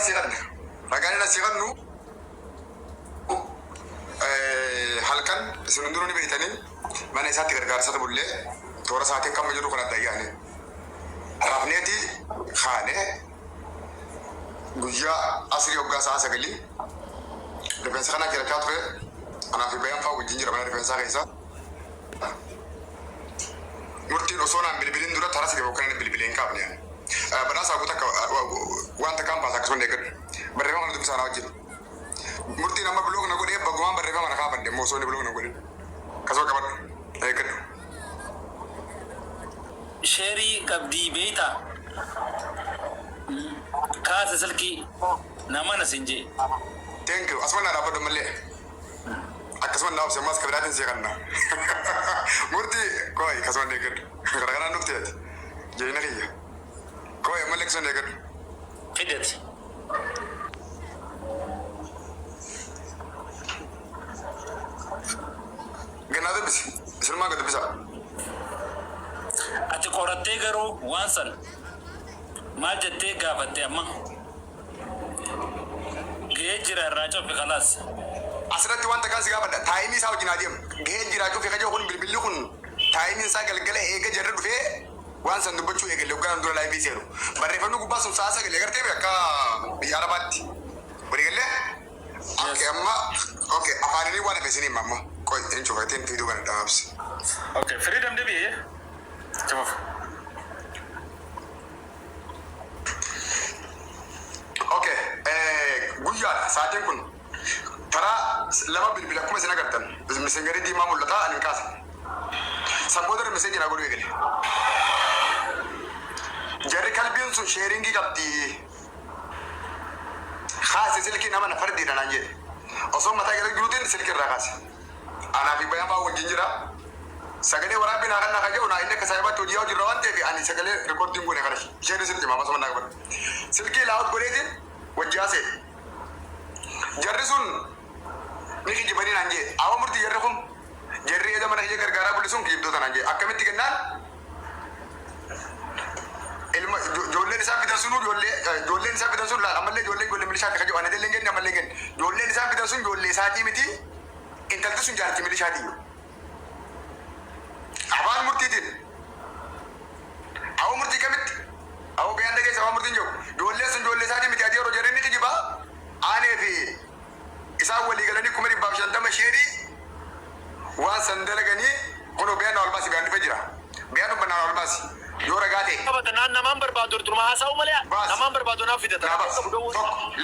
سيغن رجعنا سيغنو halkan senunduru ni beitani mana isati gargar satu bulle tora saate kam juru kana dayane rafneti khane gujja asri ogga sa sagali defensa kana kira katre ana fi bayan fa gujinjira bana defensa kaisa murti no sona bilbilin dura tarasi ke bokane bilbilin kabne bana sa gutaka wanta kam ba sa sonde gad bare ma dum sana wajib murti nama blog na gode bagwan bare ma na ka bande mo so ne blog na gode kaso kabat kan شيري قبدي بيتا كاس سلكي نما نسنجي thank you asmana da bado malle akasman na sai maska bidatin sai kanna murti koy kasman ne gad gara gara nukte je na riya koy malle kasman ne gad فدت ganado bis isma gad bisa ati qorate garo wansan ما جتة قابته أما جيجرا راجع في خلاص asirratti wanta kan sigaa badda taayimii isaa wajjin adeemu gaheen jiraachuu fi kajoo kun bilbilli kun taayimiin isaa galgala eega jarri dhufee waan san dubbachuu eegalle hoggaan dura laayifii seeru barreeffamni gubbaa sun saa sagalee agartee akka biyya arabaatti walii galee okay amma okay afaanini waan hafeesini himma amma qoy hin cufateen fiiduu kana dhaabsi okay freedom debi coba okay guyyaa saatiin kun tara lama bilbila kuma sina gartan misengari di mamul lata anin kasa saboda message na godo egele jari kalbin su sharing gabdi khas silki nama na fardi na nanje oso mata gele gluten silki ragas ana fi bayan ba wajinjira sagale warabina kana kaje una inda ka sayba to jiyaw jirawante bi ani sagale recording gone kala share silki mama so na gabar silki laawt goledin wajase jarri sun niki jibani nanje awa murti jarri kun jarri eda mana je gargara bulisun ki ibdo nanje akamitti kennan ilma jolle ni sabi sunu jolle ni sabi sunu la amalle jolle milisha ka jo anade lengen amalle gen jolle ni sabi sunu jolle saati miti intal sun jarti milisha di awan murti din awa murti kamit awa bayan dage awa murti jo jolle saati miti adi ro jarri ni jiba ane fi isa wali galani kumari babshan dama sheri wa sandala gani kono bayan albasi bayan fajira bayan bana albasi yora gate abada naman barbadur turma hasaw malya naman barbadu na fidata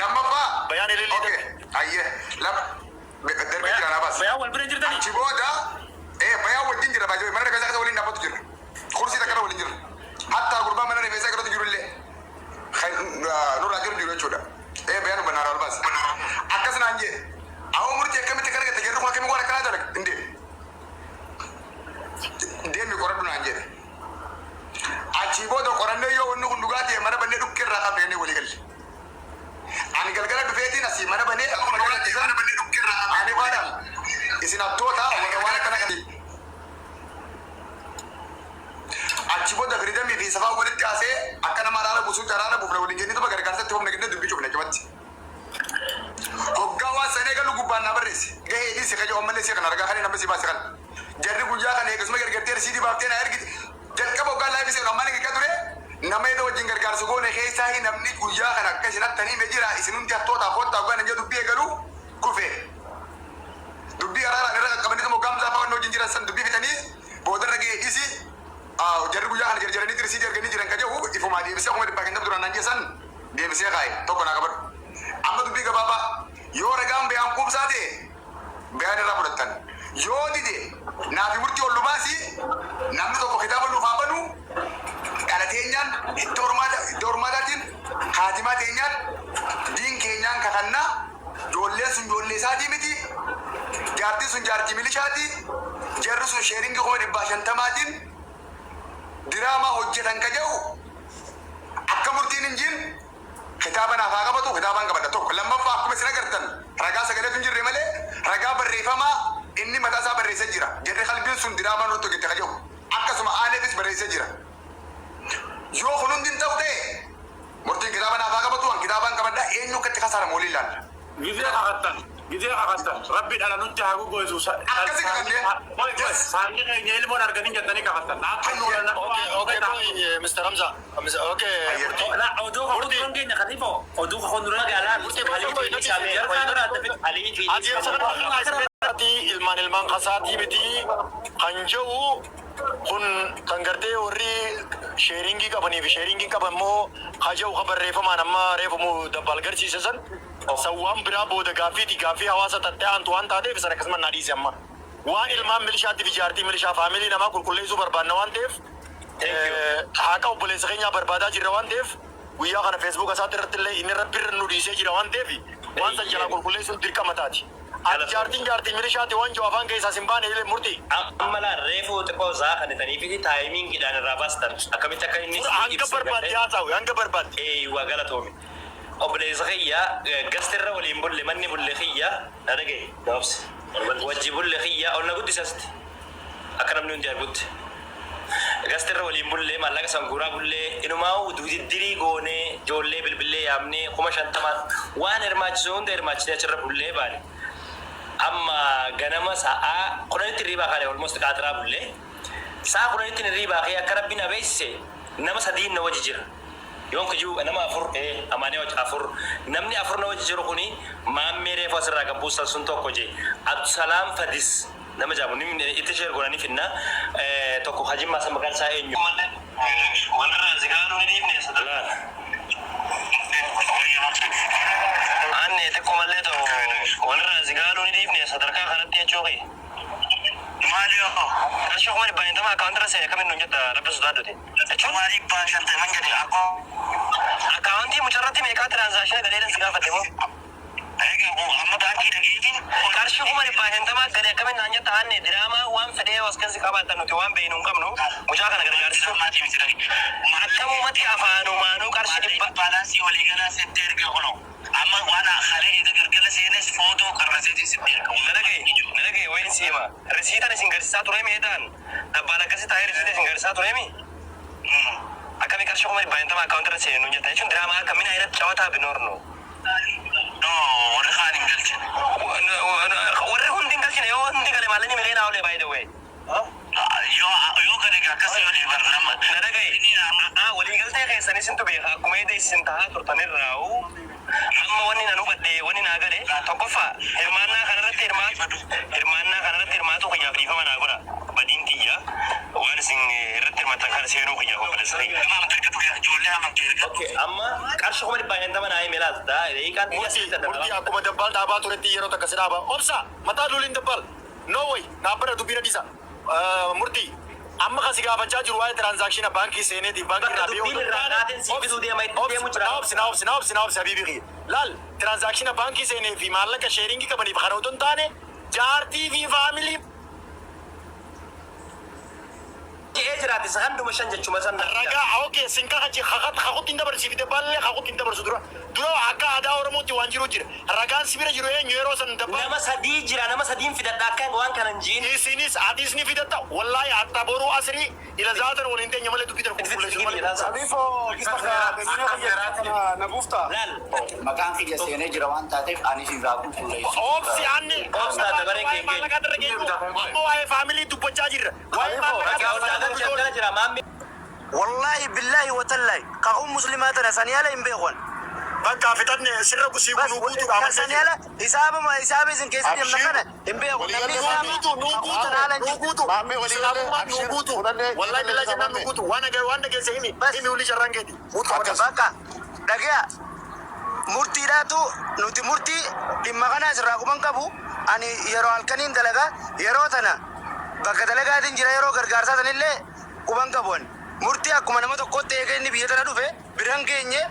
lamma ba bayan ele okay ayye lam derbe jira na bas bayan wal brinjir tani ciboda bayan wadin jira bajo mana ka zaka wali na batu jira kursi da kana wali jira hatta gurba mana ne fesa ka to jurulle khay no rajul juro choda bayan bana albasi akasna anje aw murti kamite karga te gerru ko kemi wala kala dalak inde mi koradu na anje achibodo korande yo wonu ndugati mana bane dukkirra ka bene wali gal ani galgala du feti nasi mana bane mana bane dukkirra ani badal isina tota wala kana kadi achibodo gridami fi safa wali kase akana marala busu tarana bufra wali ngeni to bagar karsa to mne gende dubbi chobne kebatti hoggawa senegal gubana baris gahe di sekajo omalle sekana raga khani namsi basikal jarri guja kan egasma gargater sidi babtena ergit jalkabo gala bise ramane ke kadure namay do jingar gar sugone khaysa hi namni guja kan akashina tani mejira isinun ta tota khota gana je dubbi galu kufe dubbi arara nera kabani mo gamza fa no jinjira san dubbi fitani bodar rage isi jarri guja kan jarri ni tirsi jarri ni jiran kaje hu ifuma di bise ko de baganda duran nanje san de bise khay to kona kabar amma dubbi ga baba yo ragam be am kubsate be ada rabatan yo dide na fi murti wallu basi namni to ko kitaba lu fabanu kala tenyan dormadatin hatima tenyan din kenyan kakanna jolle sadi miti jarti milishati jarru sun sharing ko de bashan tamatin dirama hojjetan kajaw akka murtin injin kitaban afaga batu kitaban gabada to lamma fa kuma sinagartan raga sagale tunjirre male raga barrefama inni mata sa barre sejira jere qalbin sun dirama no to gita kajo akasuma ane bis barre sejira yo khulun din tawde murtiin kitaaba naafaa qabatu an kitaabaan qabaddaa eenyu akkatti kasaara moolii ilaalla. Gidee kakattan rabbi dhala nutti haa gogoisu Akkasi kakannee. saanni keenya ilmoon arganii jettanii kakattan Mr. Hamza. Okay. oduu ka kuduran keenya katibo oduu ka kuduran magaalaa ilmaan kasaatii miti kan jiru kun kan gartee warri sheeringii qabanii fi sheeringii qaban immoo haja'u kan barreeffamaan amma reefamu dabbal garsiisan sawwaan biraa booda gaaffii hawaasa tatta'antu waan taateef sana akkasuma naa dhiise amma waan ilmaan milishaatti fi jaartii milishaa faamilii namaa qulqulleessuu barbaanna waan ta'eef haqa obboleessa keenyaa barbaadaa jirra waan ta'eef guyyaa kana feesbuuk isaatti irratti illee inni rabbirra nu dhiisee jira waan ta'eef waan san jalaa qulqulleessuun dirqama taati. Jaartii milishaati waan jiru afaan keessaa sin baane illee murtii. Amma laa reefuu xiqqoo isaa kan itanii fi taayimiingiidhaan irraa baastan akkamitti akka inni hanga barbaadde haa ta'u hanga barbaadde. Waa galatoomi. Obboleessa kiyyaa gastirra waliin bulle manni bulle kiyyaa na dhagaye gaafsi. Wajji bulle kiyyaa ol na guddisasti akka namni hundi argutti. Gastirra waliin bulle maallaqa sanguuraa bulle inumaa dudiddirii goonee ijoollee bilbilee yaamnee 50,000 waan hirmaachisuu hunda hirmaachisee achirra bullee baane. Amma ganama sa'a kudhanitti riibaa kaale almost qaatiraa bullee sa'a kudhanitti riibaa kee akka rabbiin abeessise nama sadiin na wajji jira. Yoon kujuu nama afur amaanee wajji afur namni afur na wajji jiru kuni maammee reefu asirraa kan buusan sun tokko jee Abdusalaam Fadis nama jaamu nimni itti sheer godhanii finna tokko hajimmaa sa maqaan isaa eenyu. Wanirraa zigaanuu ni dhiifne sadalaan. Anne xiqqoo mallee ta'u wanirraa zigaanuu ni dhiifne sadarkaa kanatti jechuuqi. Maaliyo qarshii kuma dhibbaa intamaa akaawuntirra seene kamin nuun jetta rabbi sodaadduti. Jechuun dhibbaa shantaman jedhe akaawuntii mucarratti meeqaa tiraanzaakshina galeedhan si gaafate moo? Amma baankii dhageetiin qarshii kuma dhibbaa shantamaa gadi akkamin naan jetta aanne diraamaa waan fedhee waskansi qabaatan nuti waan beeynu hin qabnu mucaa kana gargaarsisuu maatii miti akkamumatti afaanumaanuu qarshii dhibba baalaansii waliigalaa settee erga kuno amma waan halee eega gargala seenes footoo qarraseetii sitti erga nalagee wayin siima risiitan isin garsiisaa ture meetaan dabbaan akkasi taa'ee risiita isin garsiisaa ture mi akkami qarshii kuma dhibbaa shantamaa akaawuntirra seenu nuun jetta jechuun diraamaa akkamina irratti cawataa binoornu. Warri kaan hin galchine. Warri hundi hin galchine yoo hundi gale maalini mileen haolee by the way. Yoo gale akkasii walii barnama. Na dhagaye. Walii galtee keessanii sintu beeka akkuma eeda isin tahaa turtanirraa'u. Amma wanni nan hubadhe wanni naa gale tokkoffaa hirmaannaa kanarratti hirmaatu kiyyaaf dhiifama naa godha. Badiin tiyya waan isin irratti hirmaatan kana seenuu kiyyaaf obboleessa kiyya. Ijoollee amantii erga. Amma qarshii kuma dhibbaa shantama naa hime laata deeqaan tiyya siita dhabaa. Murtii akkuma dabbal dhaabaa turetti yeroo takka si dhaaba. Obsa mataa luliin dabbal. No way dhaabbata dubbiira dhiisa. Murtii amma kasi gaafachaa jiru waa'ee tiraanzaakshina baankii seeneetiif baankii naabsi habiibii laal tiraanzaakshina baankii seenee fi maallaqa sheeringii qabaniif kana otoo hin taane jaartii fi faamilii jiraate sahan duma shan jechuma san ragaa okay sinka haji hakutti hin dabarsiifte ballee hakutti hin dabarsu dura akka aadaa oromootti waan jiru jira ragaan sibira jiru eenyu yeroo san dabbaa nama sadii jira nama sadiin fidadha akka waan kanan jiin isinis adiisni fidatta wallahi hatta boruu asrii ila zaatan waliin teenya malee dubbitan qulqulleessu malee Salifo nabufta Maqaan kiyya seenee jira waan taateef ani si irraa qulqulleessu. Obsi anni Obsa dabaree waa'ee maallaqa dargee amma waa'ee faamilii dubbachaa jirra waa'ee maallaqa jira maammi Wallahi billahi wa tallahi qaum muslimaatana saniyala hin beekon. bakka fitanne sirra kusii kunu guutu qaama Saniyala hisaaba isin keessatti himna kana hin beekon. wallahi billahi jannaan nu guutu waan dhageesse himi uli sharraan keeti Bakka dhagaya murtiidhaatu nuti murtii dhimma kana asirraa quban qabu ani yeroo halkaniin dalagaa yeroo tana bakka dalagaatiin jira yeroo gargaarsaa sanillee quban qabuun murtii akkuma nama tokkotti eega inni biyya tana dhufe biran geenye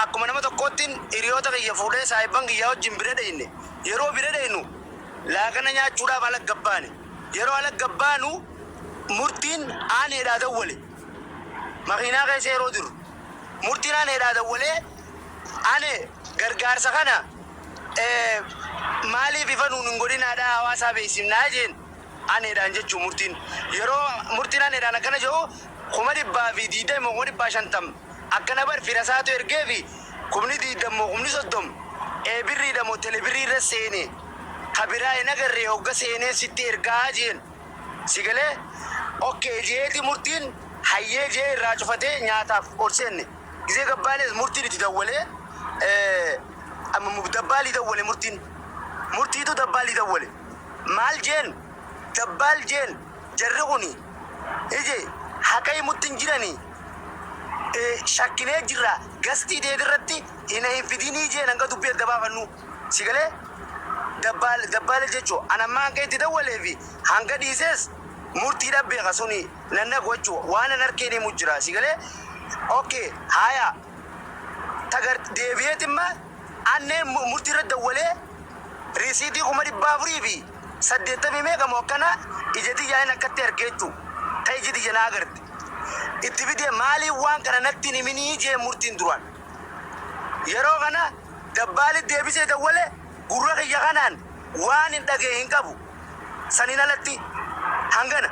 akkuma nama tokkottiin hiriyoota kiyya fuudhee saayibban kiyyaa wajjin bira dheyne yeroo bira dheynu laaqana nyaachuudhaaf ala gabbaane yeroo ala gabbaanu murtiin aaneedhaa dawwale makiinaa keessa yeroo jiru murtiin aaneedhaa dawwalee ane gargaarsa kana maaliif ifa nuun hin godhinaadha hawaasaa beeksifnaa jeen aneedhaan jechuu murtiin yeroo murtiin aneedhaan akkana jedhu 120 fi 20 50 akkana bar firasaatu ergee fi kumni diidammoo kumni soddom birriidhamoo telebirriirra seene kabiraa hin agarree hogga seenee sitti ergaa jeen sigalee okkee jeeti murtiin hayyee jee irraa cufatee nyaataaf ol seenne gisee gabbaalees murtiin itti dawwalee dabbaalii dawwale murtiitu dabbaalii dawwale maal jeen dabbaal jeen jarri kuni ije haqay muttin jiranii shakkinee jirra gastii deedirratti hin fidinii jeen hanga dubbii adda baafannu sigalee dabbaale jechuun anammaa hanga itti dawwalee fi hanga dhiisees murtiidhaan beeka suni nanna gochuu waan an harkeen himu jira sigalee okay haya tagar deebi'eetimma anneen murtiirra dawwalee riisiitii 400 fi 80 meeqamoo akkana ijati yaa'in akkatti argeechu ta ijiti janaa agarte itti fidee maalii waan kana natti himinii jee murtiin duraan yeroo kana dabbaali deebisee dawwale gurra kiyya kanaan waan hin dhagee hin qabu saniin alatti hangana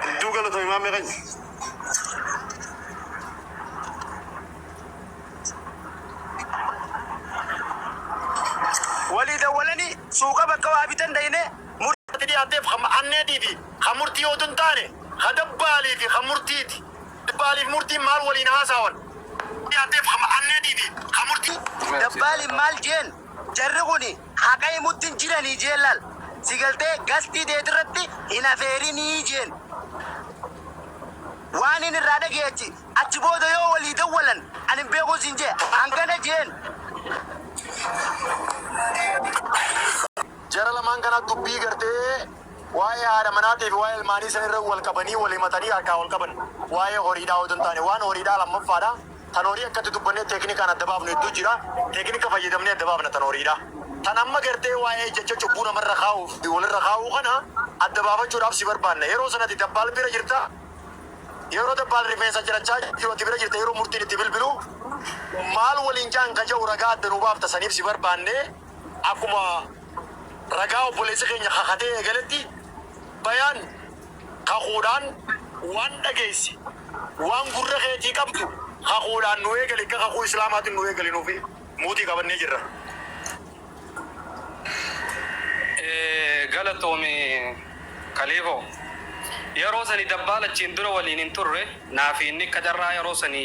Hedduu galatoo imaamee kanya. walii dawwalanii suuqa bakka waa bitan dayne Murtii dhiyaateef anneetii fi murtii yoo tun taane dabbaalii fi murtiiti. Dabbaaliif murtiin maal waliin haasaawan? Dhiyaateef anneetii fi murtii. dabbaali maal jeen jarri kuni haqay muttin jiranii jeen laal sigaltee gastii deetirratti hin afeerinii jeen waan hin irraa dhageechi achi booda yoo walii dawwalan ani beekuus hin jee hangana jeen Jara lamaan kana dubbii gartee waa'ee haadha manaatii fi waa'ee ilmaanii san irra wal qabanii wal himatanii harkaa wal qaban waa'ee horiidhaa yoo taane waan horiidhaa lammaffaadha. Tan horii akkatti dubbannee teeknikaan adda baafnu hedduu jira. Teeknika fayyadamnee adda baafna tan horiidhaa. Tan amma gartee waa'ee jecha cubbuu namarra kaa'uuf walirra kaa'uu kana adda baafachuudhaaf si barbaanna. Yeroo sanatti dabbaal bira jirta. Yeroo dabbaal rifeensa jirachaa jirti bira jirta yeroo murtiin itti bilbilu maal waliin jaan ka jiru ragaa adda nuu baafta saniif si barbaanne akkuma ragaa obboleessa keenya kakatee eegaletti bayaan kakuudhaan waan dhageessi waan gurra keetii qabdu kakuudhaan nu eegale akka kakuu islaamaatiin nu eegalinuufi muutii qabannee jirra. Galatoomi Kaliifoo yeroo sani dabbaala achiin dura waliin hin turre naafi inni akka carraa yeroo sani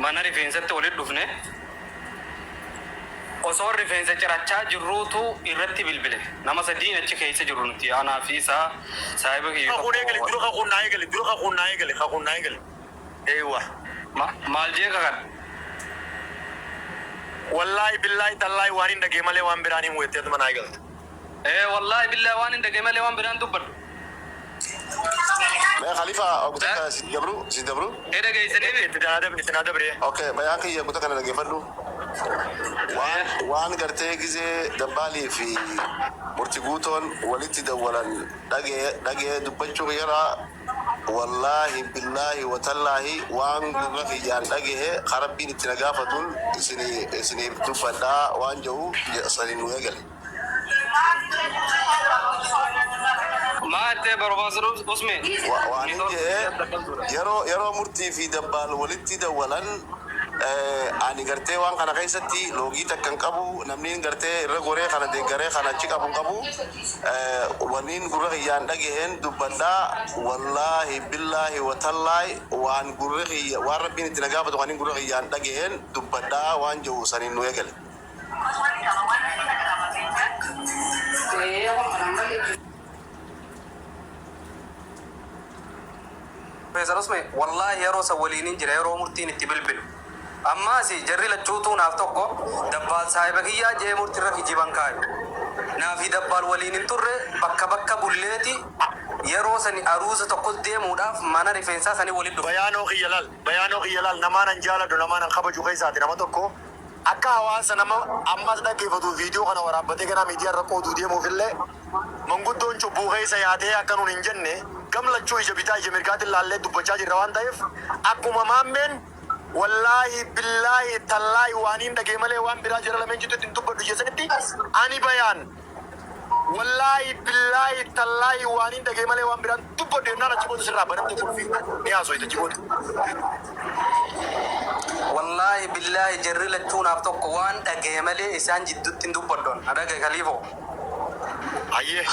mana rifeensatti walitti dhufne osoo rifeensa cirachaa jirruutu irratti bilbile nama sadiin achi keessa jiru nuti anaa fi isaa saahiba kiyyu Kakuun eegale dura kakuun naa eegale dura kakuun naa eegale kakuun naa eegale. Eewa. maal jee kakan Wallaahi billaahi tallaahi waan hin dhagee malee waan biraan hin weettee manaa eegalte. wallaahi billaahi waan hin dhagee malee waan biraan dubbadhu Khalifa kutaka si dabru dhageessanii Itti naa dabre. okay bayan kiyya kutaka na dhaggeeffadhu waan gartee gisee dabbaalii fi murtii guutoon walitti dawwalan dhagee dubbachuu yara wallahi billahi watallaahi waan gurra kiyyaan dhagee qarabbiin itti nagaafatuun isiniif dubbadhaa waan jiru saniin nu eegale. maattee barbaasuu usme waan yeroo murtii fi dabbaal walitti dawwalan ani gartee waan kana keessatti loogii takkan qabu namni gartee irra goree kana deeggaree kana achi qabu qabu waniin gurra kiyyaan dhageen dubbadhaa wallaahi billaahi watallaahi waan gurra kiyya waan rabbiin itti nagaafatu waniin gurra kiyyaan dhageen dubbadhaa waan jiru saniin nu eegale. Professor Usme wallahi yeroo sa waliin jira yeroo murtiin itti bilbilu ammaas jarri lachuutuu naaf tokko dabbaal saahiba kiyyaa jee murtiirra kijiban kaayu naafi dabbaal waliin hin turre bakka bulleeti yeroo sani aruusa tokko deemuudhaaf mana rifeensaa sanii waliin dhufe. Bayaanoo kiyyalaal namaan an jaaladu namaan an kabaju keessaati nama tokko akka hawaasa nama ammas dhaggeeffatu viidiyoo kana waraabbatee gara miidiyaa irra qooduu deemuufillee manguddoon cubbuu keessa yaatee akka nuun hin jenne gamlachuu ija bitaa ija mirgaatiin laallee dubbachaa jirra waan ta'eef akkuma maammeen wallaahi billaahi tallaahi waan hin dhagee malee waan biraa jira lameen jittutti hin dubbadhu jeessanitti ani bayaan wallahi billahi tallahi waan hin dhagee malee waan biraan dubbo deemnaan achi booda sirraa banamte kurfii ni haasoyta achi booda. Wallahi billahi jarri lachuunaaf tokko waan dhagee malee isaan jidduutti hin dubbaddoon. Adagee Khaliifoo. Ayyee.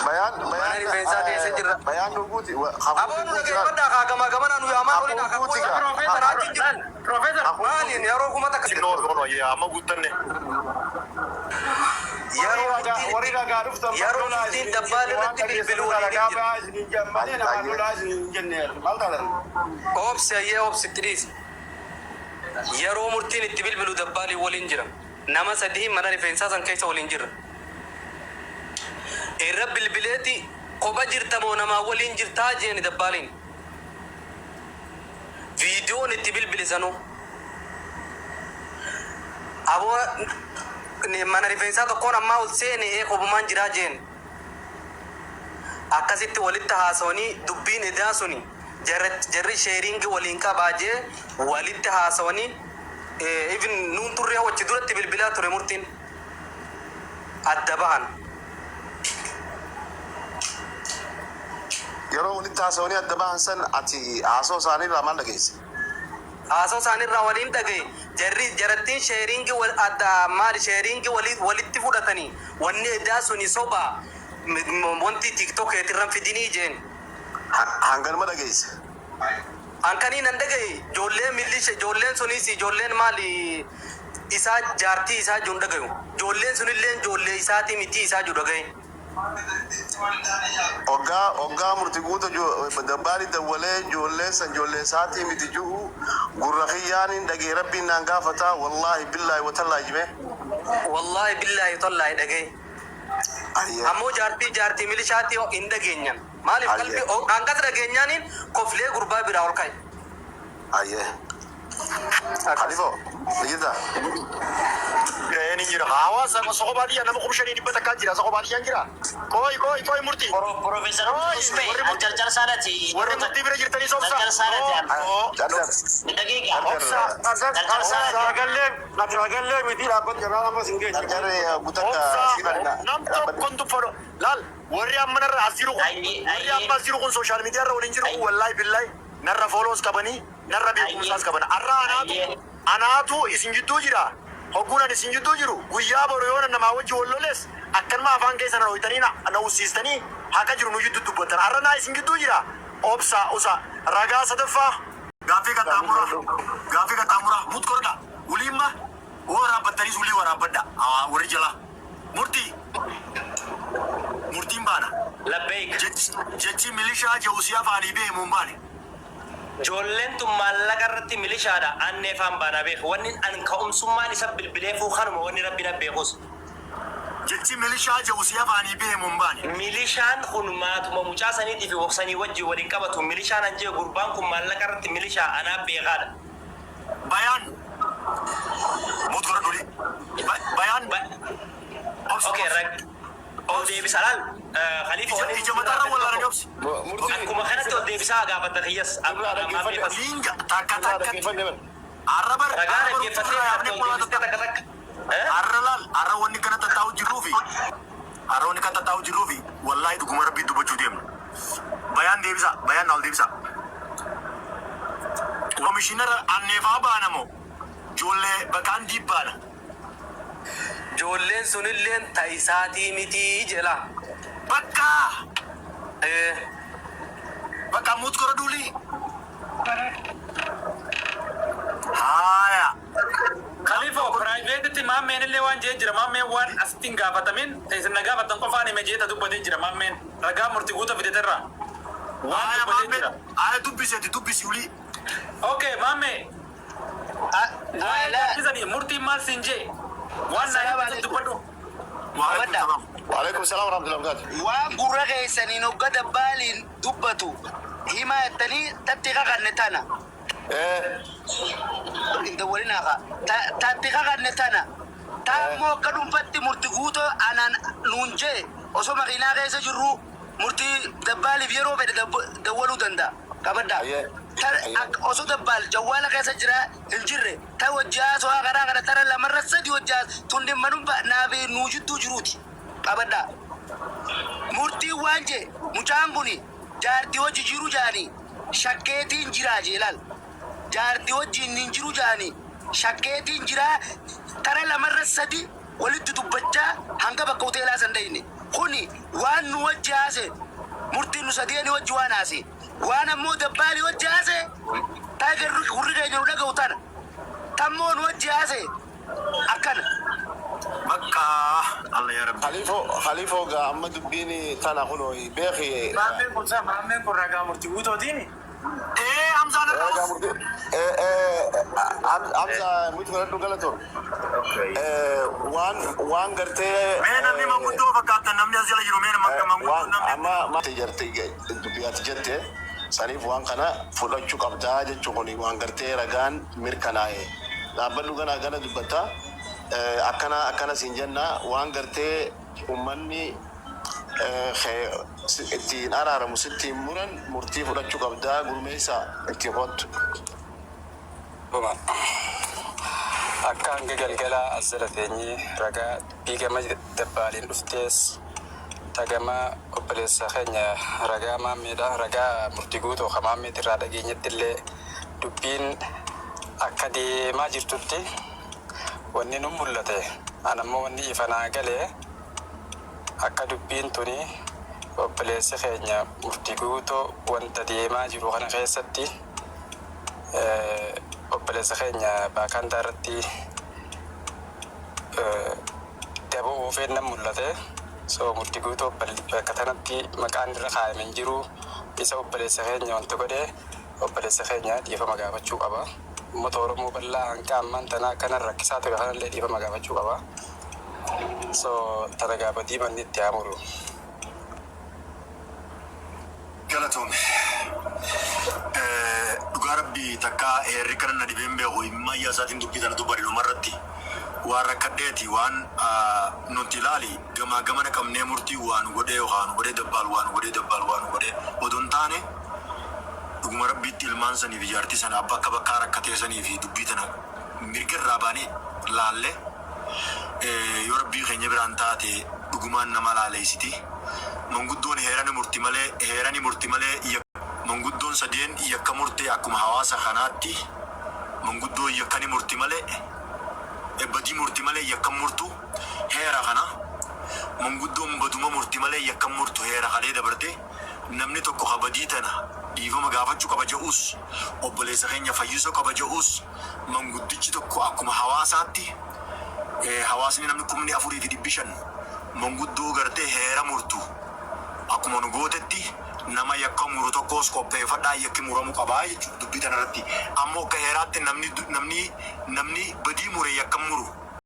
Mana rifeensaa keessa jirra. Bayaan dhuguuti. Aboon dhageeffadhaa kaagamaa gamanaa nuyi hamaa oliin akka kuusa Profeesar achi jiran. Profeesar maaliin yeroo kuma takka. Noor ayyee amma guuttanne. Yeroo murtiin dabbaan irratti bilbiluu waliin jira. Obsi ayyee obsi tiriis. Yeroo murtiin itti bilbilu dabbaalii waliin jira. Nama sadii mana rifeensaa san keessa waliin jira. Irra bilbileeti kopha jirta moo namaa waliin jirtaa jeeni dabbaaliin. Viidiyoon itti bilbilisanu. Aboo mana rifeensaa tokkoon ammaa ol seene kophumaan jiraa jeen. Akkasitti walitti haasawanii dubbiin edaa suni jarri sheeringi waliin qabaa jee walitti haasawanii even nuun turree wachi duratti bilbilaa ture murtiin adda bahan. Yeroo walitti haasawanii adda bahan san ati haasoo isaaniirraa maal dhageesse? Haasoo isaaniirraa waliin dhagaye jarattiin sheeringi adda maali sheeringi walitti fudhatanii wanni edaa suni sobaa wanti tiktok irraan fidinii jeen. Hanganuma dhageesse? Hankanii nan dhagaye ijoolleen millisha ijoolleen sunis ijoolleen maali isaa jaartii isaa joon dhagayu ijoolleen sunillee ijoollee isaatii miti isaa ju dhagaye. Oggaa murtii guuta dabbaali dawwalee ijoollee san ijoollee isaatii miti jiru gurra xiyyaaniin dhagee rabbiin naan gaafataa wallahi billahi watallaa jime. Wallahi billahi tollaa dhagaye. Ammoo jaartii milishaatti hin dhageenyan. Maaliif qalbii hangas dhageenyaaniin koflee gurbaa biraa ol ka'e. Ayyee. Khaliifoo, Nijita. Ni jira. Hawaasa soko baadiyyaa nama kumshanii dhibba takkaa jira. Soko baadiyyaan jira. Koi murtii. Profeesar Usmee jarjar saanati. Warri murtii bira jirtanii sobsa. Jarjar saanati. Daqiiqa. Jarjar saanati. Nagallee miti dhaabbata jirraa nama singee. Jarjaree guutakka Nam tokkon tuffadho. Laal warri amma narra asiru kun. Warri amma asiru kun sooshaal miidiyaa irra waliin jiru kun wallahi billahi narra fooloos qabanii narra beekumsaas qaban. Arra anaatu isin jidduu jira. Hoggunan isin jidduu jiru guyyaa boru yoona namaa wajji wallolees akkanuma afaan keessa na hoytanii na ussiistanii haka jiru nu jidduu dubbatan. Arra naa isin jidduu jira. Obsa ragaa sadaffaa. Gaaffii qaxxaamuraa mutkorda uliimma waraabbattanis ulii waraabbadha warri jala murtiin baana Labbeek. jechi milishaa jehusiyaa faanii beemuun baane. Ijoolleen tun maallaqa irratti milishaadha. Anneefaan baana beeku. Wanni an ka'umsummaan isa bilbileefuu kanuma wanni rabbi na beekus. Jechi milishaa jehusiyaa faanii beemuun baane. Milishaan kun maatuma mucaa saniitii fi gogsanii wajji waliin qabatu. Milishaan an jee gurbaan kun maallaqa irratti milishaa anaa beekaadha. Bayaan. Mutkora duli. Bayaan. Okay, ol deebisa laal. Khalifa waliin ija mataarra wal argamsi. akkuma kanatti ol deebisaa gaafatan hiyyas. Liinga takka. Arrabar. Ragaa dhaggeeffatee ol deebistee takka takka. Arra laal. Arra wanni kana tattaa'u jirruufi. Wallahi dhuguma rabbii dubbachuu deemna. Bayaan na ol deebisa. Komishinara anneefaa baana moo ijoollee bakkaan diibbaana. Ijoolleen sunilleen taa'isaatii miti jela. Bakka mutkora duulii. Haaya. Khaliifoo piraayiveetitti maammeen illee waan jee jira maammeen waan asitti hin gaafatamin isin na gaafatan qofaan hime jeeta dubbatee jira maammeen ragaa murtii guuta fideterraa waan dubbatee jira. Haaya dubbisi ulii. Okay maammee. Murtiin maal siin jee waan naa dubbadhu. Waalaikum salaam warahmatullahi wabarakatuh. Waan gurra keessaniin hogga dabbaaliin dubbatu himaa jettanii tattiqa kanne tana. Inta waliin haqa. Tattiqa kanne tana. Taammoo akka dhuunfatti murtii guutuu anaan nuun jee osoo makiinaa keessa jirru murtii dabbaaliif yeroo fedhe dawwaluu danda'a. Qabaddaa. Osoo dabbaal jawwaala keessa jira hin jirre ta wajjaa so'aa karaa kana tara lamarra sadi wajjaa tundin manumba naafi nuu jidduu jiruuti. qabadha murtii waan je mucaan kuni jaartii hojii jiru jaani shakkeetiin jira jeelal jaartii hojii hin jiru jaani shakkeetiin jira tara lamarra sadi walitti dubbachaa hanga bakka hoteelaa san dhayne kuni waan nu wajji haase murtiin nu sadeeni wajji waan haase waan ammoo dabbaali wajji haase taagarri hurri keenya nu dhaga'u tana tammoo nu wajji haase akkana bakka Allah ya rabbi Khalifo ga amma dubbini tana kuno beekhi Maammeen kun ragaa murtii guutuutiin. Hamza na Hamza mutu galadhu galator waan gartee mee namni manguddoo fakkaata namni as jala jiru mee manguddoo namni amma mata jartee dubbiyaati jette saniif waan kana fudhachuu qabdaa jechuu kuni waan gartee ragaan mirkanaa'e dhaabbannu gana dubbata akkana siin jenna waan gartee ummanni ittiin araaramu sittiin muran murtii fudhachuu qabdaa gurmeessa ittiin qottu. Akka hanga galgala as jala teenyee ragaa diigama dabbaaliin dhuftees tagama obboleessa keenya ragaa maammeedha ragaa murtii guutuu ka maammeet irraa dhageenyetti illee dubbiin akka deemaa jirtutti wanni nu mul'ate anammoo wanni ifanaa galee akka dubbiin tuni obboleessi keenya murtii guutuu wanta deemaa jiru kana keessatti obboleessa keenya baakanta irratti daboo ofeennan mul'ate so murtii guutuu bakka tanatti maqaan irra kaa'ame hin jiru isa obboleessa keenya wanta godhee obboleessa keenya dhiifama gaafachuu qaba uummata Oromoo bal'aa hanga ammaan tanaa kana rakkisaa ta'e kanallee dhiifama gaafachuu qaba so tana gaafa diimanni itti amuru galatoome dhugaa rabbii takka heerri kana na dhibeen beeku himma iyyaa isaatiin dubbii tana dubbadhe dhumarratti waan rakkadheeti waan nuti ilaali gamana qabnee murtii waan godhee dabbaal odoon taane dhuguma rabbiitti ilmaan sanii fi jaartii sana bakka rakkatee sanii fi dubbii tana mirga irraa baanee laalle yoo rabbii keenya biraan taate dhugumaan nama laaleessiti manguddoon heerani murtii malee manguddoon sadeen yakka murtee akkuma hawaasa kanaatti manguddoo yakkani murtii malee badii murtii malee yakka murtu heera kana manguddoon baduma murtii malee yakka murtu heera kalee dabarte namni tokko kabadii tana dhiifama gaafachuu qaba je'us obboleessa keenya fayyisuu qaba je'us manguddichi tokko akkuma hawaasaatti hawaasni namni 4,500 manguddoo gartee heera murtu akkuma nu gootetti nama yakka muru tokkos qopheeffadhaa yakki muramu qabaa jechuudha dubbii tanarratti ammoo akka heeraatti namni badii mure yakka muru